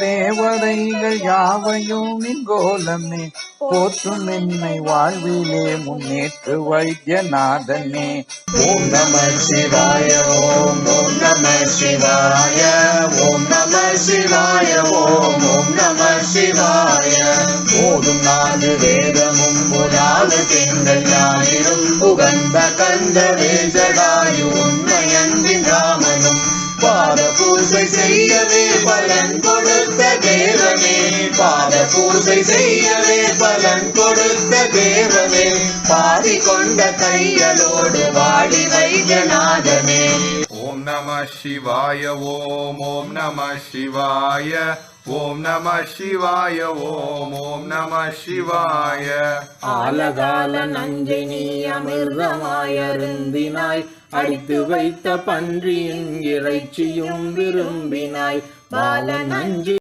தேவதைகள் யாவையும் நின் கோலமே போற்றும் என்னை வாழ்விலே முன்னேற்று வைத்தியநாதனே. ஓம் நம சிவாய ஓம் ஓம் நம சிவாய ஓம் நம சிவாய ஓம் ஓம் நம சிவாய. ஓதும் 4 வேதமும் ஓதாது திங்கள் ஞாயிறும் உகந்த கந்த வேஜடாயு உண்மை அன்பின் ராமனும் பாத பூசை செய்யவே பலன் கொடுத்த தேவனே. பாத பூசை செய்யவே பலன் கொடுத்த தேவனே. பாதி கொண்ட கையலோடு வாடி வைத்தியநாதனே. ஓம் நம சிவாய ஓம் ஓம் நம சிவாய ஓம் நம சிவாய ஓம் ஓம் நம சிவாய. ஆலகால நஞ்சை நீ அமிர்தமாயருந்தினாய் அடித்து வைத்த பன்றியின் இறைச்சியும் விரும்பினாய் பால நஞ்சு